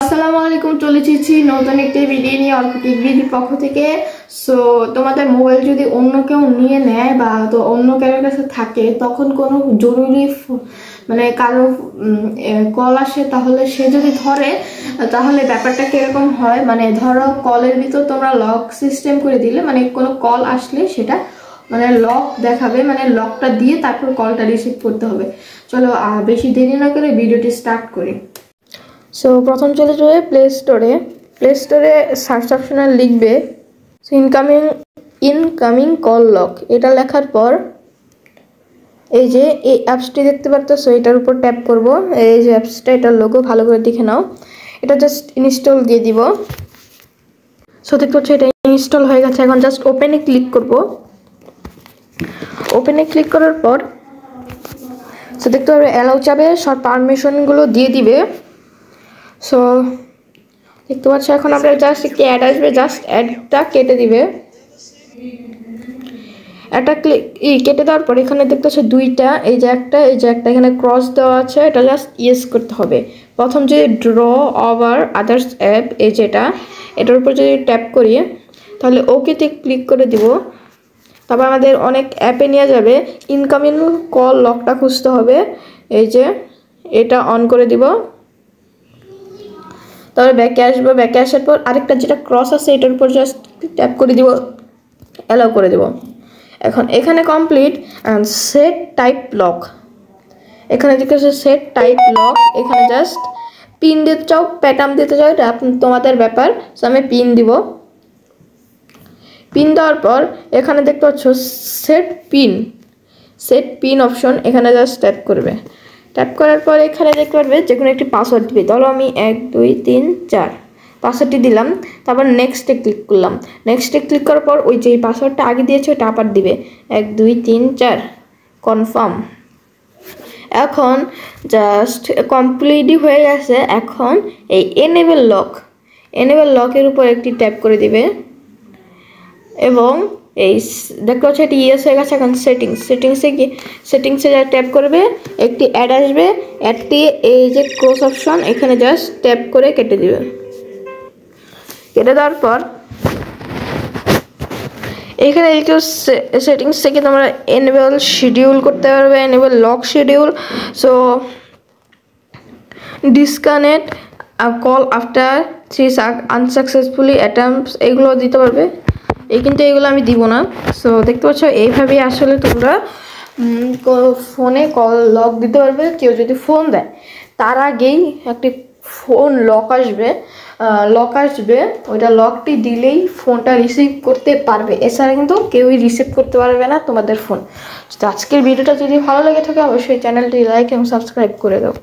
আসসালামু আলাইকুম, চলে এসেছি নতুন একটি ভিডিও নিয়ে অর্পিক বিডির পক্ষ থেকে। সো তোমাদের মোবাইল যদি অন্য কেউ নিয়ে নেয় বা তো অন্য কারোর কাছে থাকে, তখন কোনো জরুরি মানে কারো কল আসে, তাহলে সে যদি ধরে তাহলে ব্যাপারটা কিরকম হয়, মানে ধরো কলের ভিতর তোমরা লক সিস্টেম করে দিলে, মানে কোনো কল আসলে সেটা মানে লক দেখাবে, মানে লকটা দিয়ে তারপর কলটা রিসিভ করতে হবে। চলো বেশি দেরি না করে ভিডিওটি স্টার্ট করি। সো প্রথম চলে যাবে প্লে স্টোরে সার্চ অপশনে লিখবে ইনকামিং কল লক। এটা লেখার পর এই যে এই অ্যাপসটি দেখতে পারতেছো, এটার উপর ট্যাপ করব। এই যে অ্যাপসটা, এটার লোগো ভালো করে দেখে নাও। এটা জাস্ট ইনস্টল দিয়ে দিব। সো দেখতে পাচ্ছ এটা ইনস্টল হয়ে গেছে। এখন জাস্ট ওপেনে ক্লিক করব। ওপেনে ক্লিক করার পর সো দেখতে পারবে অ্যালাউ চাবে, সব পারমিশনগুলো দিয়ে দিবে। সো দেখতে পাচ্ছ এখন আপনার জাস্ট একটি অ্যাড আসবে, জাস্ট অ্যাডটা কেটে দিবে। এটা কেটে দেওয়ার পর এখানে দেখতে পাচ্ছ দুইটা, এই যে একটা এখানে ক্রস দেওয়া আছে, এটা জাস্ট ইয়েস করতে হবে। প্রথম যে ড্র ওভার আদার্স অ্যাপ, এই যেটা, এটার উপর যদি ট্যাপ করি তাহলে ওকেতে ক্লিক করে দিব। তারপর আমাদের অনেক অ্যাপে নিয়ে যাবে। ইনকামিং কল লকটা খুঁজতে হবে, এই যে এটা অন করে দিব। তারপর ব্যাকে আসবো, ব্যাকে আসার পর আরেকটা যেটা ক্রস আছে এটার উপর জাস্ট ট্যাপ করে দিব, অ্যালাউ করে দেব। এখন এখানে কমপ্লিট সেট টাইপ লক, এখানে দেখতে সেট টাইপ লক। এখানে জাস্ট পিন দিতে চাও, প্যাটার্ন দিতে চাও, এটা তোমাদের ব্যাপার। সো আমি পিন দিব। পিন দেওয়ার পর এখানে দেখতে পাচ্ছ সেট পিন অপশন, এখানে জাস্ট ট্যাপ করবে। ট্যাপ করার পর এখানে দেখতে পারবে যে কোনো একটি পাসওয়ার্ড দিবে। ধরো আমি 1 2 3 4 পাসওয়ার্ডটি দিলাম। তারপর নেক্সটে ক্লিক করলাম। নেক্সটে ক্লিক করার পর ওই যে পাসওয়ার্ডটা আগে দিয়েছে ওটা আবার দিবে, 1 2 3 4 কনফার্ম। এখন জাস্ট কমপ্লিটই হয়ে গেছে। এখন এই এনেবল লকের উপর একটি ট্যাপ করে দিবে এবং এই দেখতে পাচ্ছ এটি ইয়েস হয়ে গেছে। এখন সেটিংসে যা ট্যাপ করবে, একটি অ্যাড আসবে। অ্যাডটি এই যে ক্রস অপশন, এখানে জাস্ট ট্যাপ করে কেটে দিবে। কেটে দেওয়ার পর এখানে একটু সেটিংস থেকে তোমরা এনেবল শিডিউল করতে পারবে, enable lock schedule. So disconnect call after 3 unsuccessfully attempts, এগুলো দিতে পারবে। কিন্তু এগুলো আমি দিব না। সো দেখতে পাচ্ছ এইভাবেই আসলে তোমরা ফোনে কল লক দিতে পারবে। কেউ যদি ফোন দেয় তার আগেই একটি ফোন লক আসবে, ওইটা লকটি দিলেই ফোনটা রিসিভ করতে পারবে। এছাড়া কিন্তু কেউই রিসিভ করতে পারবে না তোমাদের ফোন। তো আজকের ভিডিওটা যদি ভালো লেগে থাকে অবশ্যই চ্যানেলটি লাইক এবং সাবস্ক্রাইব করে দাও।